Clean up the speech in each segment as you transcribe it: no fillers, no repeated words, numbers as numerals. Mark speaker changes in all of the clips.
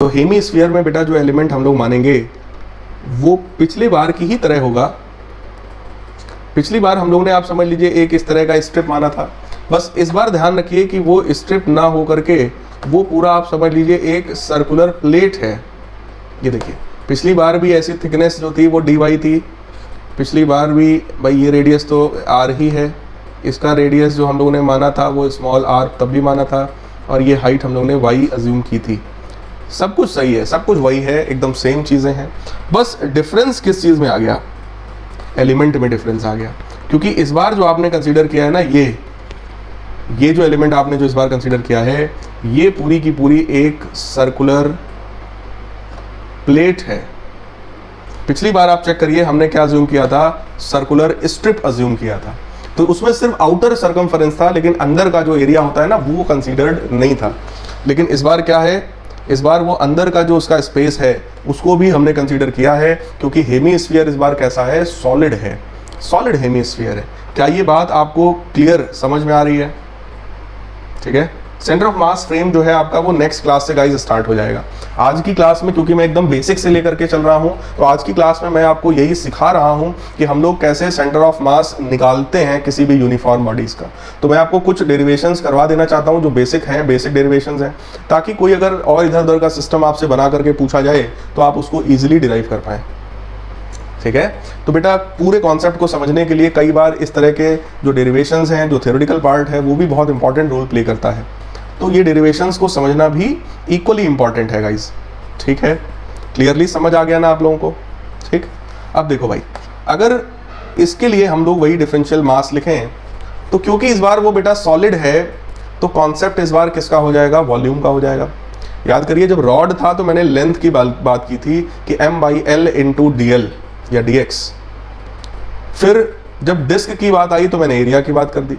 Speaker 1: तो हेमीस्फीयर में बेटा जो एलिमेंट हम लोग मानेंगे वो पिछली बार की ही तरह होगा। पिछली बार हम लोग ने, आप समझ लीजिए, एक इस तरह का स्ट्रिप माना था। बस इस बार ध्यान रखिए कि वो स्ट्रिप ना हो करके वो पूरा, आप समझ लीजिए, एक सर्कुलर प्लेट है। ये देखिए, पिछली बार भी ऐसी थिकनेस जो थी वो dy थी। पिछली बार भी भाई ये रेडियस तो r ही है, इसका रेडियस जो हम लोगों ने माना था वो स्मॉल r तब भी माना था, और ये हाइट हम लोगों ने y अज्यूम की थी। सब कुछ सही है, सब कुछ वही है, एकदम सेम चीज़ें हैं। बस डिफरेंस किस चीज़ में आ गया? एलिमेंट में डिफरेंस आ गया, क्योंकि इस बार जो आपने कंसीडर किया है ना, ये जो एलिमेंट आपने जो इस बार कंसीडर किया है, ये पूरी की पूरी एक सर्कुलर प्लेट है। पिछली बार आप चेक करिए, हमने क्या अज्यूम किया था? सर्कुलर स्ट्रिप अज्यूम किया था। तो उसमें सिर्फ आउटर सर्कमफरेंस था, लेकिन अंदर का जो एरिया होता है ना, वो कंसीडर्ड नहीं था। लेकिन इस बार क्या है? इस बार वो अंदर का जो उसका स्पेस है उसको भी हमने कंसीडर किया है, क्योंकि हेमीस्फीयर इस बार कैसा है? सॉलिड है, सॉलिड हेमीस्फीयर है। क्या ये बात आपको क्लियर समझ में आ रही है? ठीक है। सेंटर ऑफ मास फ्रेम जो है आपका, वो नेक्स्ट क्लास से गाइस स्टार्ट हो जाएगा। आज की क्लास में, क्योंकि मैं एकदम बेसिक से लेकर के चल रहा हूं, तो आज की क्लास में मैं आपको यही सिखा रहा हूं कि हम लोग कैसे सेंटर ऑफ मास निकालते हैं किसी भी यूनिफॉर्म बॉडीज का। तो मैं आपको कुछ डेरिवेशंस करवा देना चाहता हूं जो बेसिक हैं, बेसिक डेरिवेशंस हैं, ताकि कोई अगर और इधर उधर का सिस्टम आपसे बना करके पूछा जाए तो आप उसको ईजिली डिराइव कर पाएँ। ठीक है। तो बेटा पूरे कॉन्सेप्ट को समझने के लिए कई बार इस तरह के जो डेरिवेशंस हैं, जो थ्योरेटिकल पार्ट है, वो भी बहुत इंपॉर्टेंट रोल प्ले करता है। तो ये डेरिवेशंस को समझना भी इक्वली इंपॉर्टेंट है गाइस। ठीक है, क्लियरली समझ आ गया ना आप लोगों को? ठीक। अब देखो भाई, अगर इसके लिए हम लोग वही डिफरेंशियल मास लिखें, तो क्योंकि इस बार वो बेटा सॉलिड है, तो कॉन्सेप्ट इस बार किसका हो जाएगा? वॉल्यूम का हो जाएगा। याद करिए, जब रॉड था तो मैंने लेंथ की बात की थी कि m/l इंटू dl या dx। फिर जब डिस्क की बात आई तो मैंने एरिया की बात कर दी।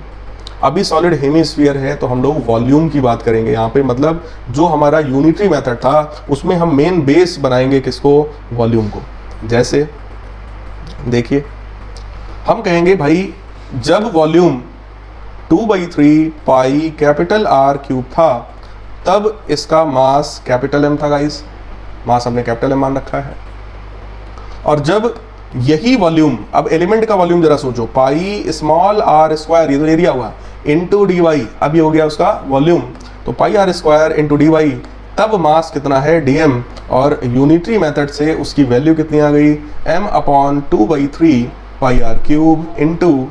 Speaker 1: अभी सॉलिड हेमीस्फीयर है तो हम लोग वॉल्यूम की बात करेंगे यहाँ पे। मतलब जो हमारा यूनिटरी मेथड था उसमें हम मेन बेस बनाएंगे किसको? वॉल्यूम को। जैसे देखिए, हम कहेंगे भाई जब volume 2/3 pi capital R cube था, तब इसका मास कैपिटल M था गाइस। मास हमने कैपिटल M मान रखा है। और जब यही वॉल्यूम, अब एलिमेंट का वॉल्यूम जरा सोचो, पाई स्मॉल r स्क्वायर, ये तो एरिया हुआ, इंटू dy, अब ये हो गया उसका वॉल्यूम। तो पाई r स्क्वायर इंटू dy, तब मास कितना है? dm। और यूनिटरी मेथड से उसकी वैल्यू कितनी आ गई? m/2/3 pi r cube into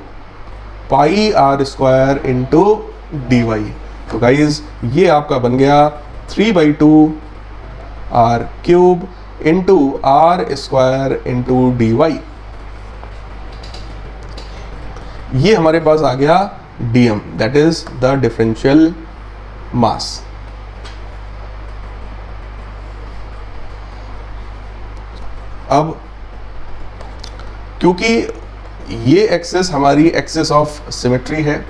Speaker 1: pi r square into dy। तो गाइज ये आपका बन गया 3/2 r cube into r square into dy। ये हमारे पास आ गया dm, that is the differential mass. अब क्योंकि ये एक्सेस हमारी एक्सेस ऑफ सिमेट्री है,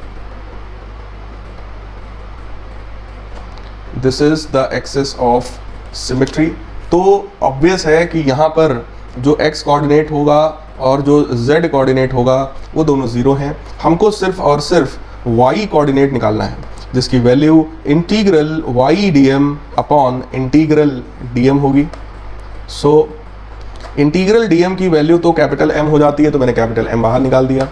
Speaker 1: this is the axis of symmetry, तो ऑब्वियस है कि यहाँ पर जो x कोऑर्डिनेट होगा और जो z कोऑर्डिनेट होगा वो दोनों ज़ीरो हैं। हमको सिर्फ और सिर्फ y कोऑर्डिनेट निकालना है, जिसकी value integral y dm upon integral dm होगी। सो इंटीग्रल dm की वैल्यू तो कैपिटल M हो जाती है, तो मैंने कैपिटल M बाहर निकाल दिया।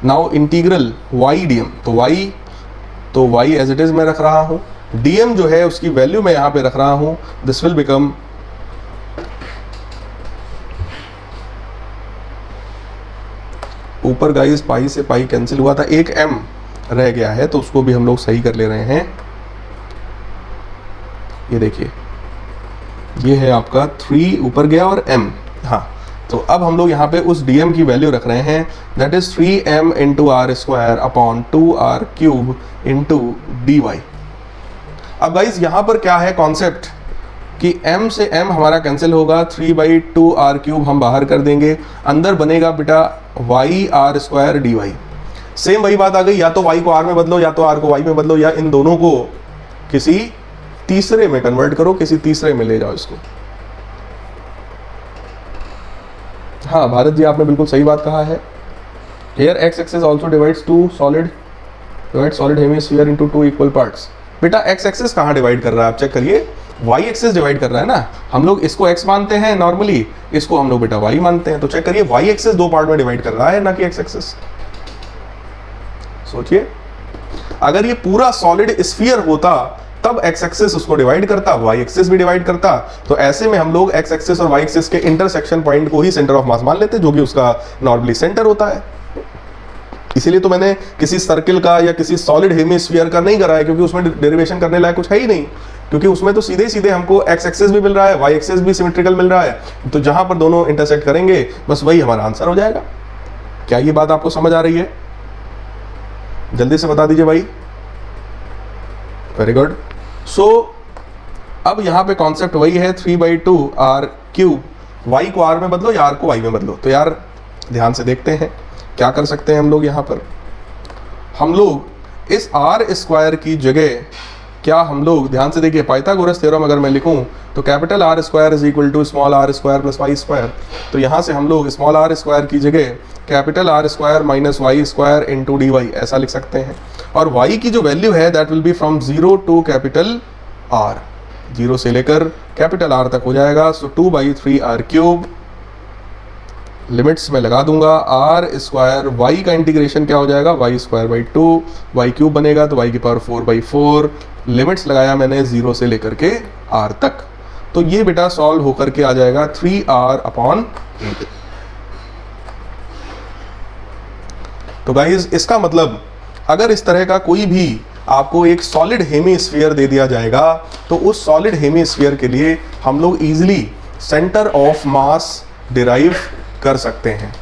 Speaker 1: नाउ इंटीग्रल y dm, तो y एज इट इज़ मैं रख रहा हूँ, dm जो है उसकी वैल्यू मैं यहाँ पे रख रहा हूँ। दिस विल बिकम ऊपर गाइस पाई से पाई कैंसिल हुआ था, एक m रह गया है, तो उसको भी हम लोग सही कर ले रहे हैं। ये देखिए, ये है आपका 3 ऊपर गया और m। हाँ, तो अब हम लोग यहाँ पे उस dm की वैल्यू रख रहे हैं, that is 3m into r square upon 2r cube into dy। अब गाइस यहाँ पर क्या है कॉन्सेप्ट कि m से m हमारा कैंसिल होगा, 3/2 r क्यूब हम बाहर कर देंगे, अंदर बनेगा बेटा y r square dy। Same वही बात आ गई, या तो y को r में बदलो या तो r को y में बदलो, या इन दोनों को किसी तीसरे में कन्वर्ट करो, किसी तीसरे में ले जाओ इसको। हाँ भारत जी, आपने बिल्कुल सही बात कहा है। Here x axis also divides solid hemisphere into 2 equal parts। बेटा x एक्सिस कहाँ डिवाइड कर रहा है आप चेक करिए। वाई एक्सेस डिवाइड कर रहा है ना, हम लोग इसको एक्स मानते हैं नॉर्मली, इसको हम लोग बेटा वाई मानते हैं। तो चेक करिए वाई एक्सेस दो पार्ट में डिवाइड कर रहा है ना कि एक्स एक्सेस। सोचिए अगर ये पूरा सॉलिड स्फीयर होता तब एक्स एक्सिस उसको डिवाइड करता, वाई एक्सिस भी डिवाइड करता। तो ऐसे में हम लोग एक्स एक्सिस और वाई एक्सिस के इंटरसेक्शन पॉइंट को ही सेंटर ऑफ मास मान लेते, जो कि उसका नॉर्मली सेंटर होता है। इसीलिए तो मैंने किसी सर्किल का या किसी सॉलिड हेमिस्फीयर का नहीं करा है, क्योंकि उसमें डेरिवेशन करने लायक कुछ है ही नहीं, क्योंकि उसमें तो सीधे सीधे हमको एक्स एक्सिस भी मिल रहा है, वाई एक्सिस भी सिमेट्रिकल मिल रहा है। तो जहां पर दोनों इंटरसेक्ट करेंगे बस वही हमारा आंसर हो जाएगा। क्या ये बात आपको समझ आ रही है? जल्दी से बता दीजिए भाई। Very good. सो अब यहां पे कॉन्सेप्ट वही है 3/2 आर क्यूब। वाई को आर में बदलो या आर को वाई में बदलो। तो यार ध्यान से देखते हैं क्या कर सकते हैं हम लोग। यहां पर हम लोग इस आर स्क्वायर की जगह क्या हम लोग ध्यान से देखिए, पाइथागोरस थ्योरम अगर मैं लिखूं तो capital R square is equal to small R square plus Y square. तो यहां से हम लोग स्मॉल आर स्क्वायर की जगह capital R square minus Y square into D Y ऐसा लिख सकते हैं। और y की जो वैल्यू है that will be from 0 to capital R, 0 से लेकर कैपिटल R तक हो जाएगा। सो 2/3 r क्यूब, लिमिट्स में लगा दूंगा, r स्क्वायर y का इंटीग्रेशन क्या हो जाएगा, y square by 2, y cube बनेगा तो y की पावर 4/4, लिमिट्स लगाया मैंने 0 से लेकर के r तक। तो ये बेटा सॉल्व होकर के आ जाएगा 3r/8। तो गाइज इसका मतलब अगर इस तरह का कोई भी आपको एक सॉलिड हेमिस्फीयर दे दिया जाएगा तो उस सॉलिड हेमिस्फीयर के लिए हम लोग easily centre of mass derive कर सकते हैं।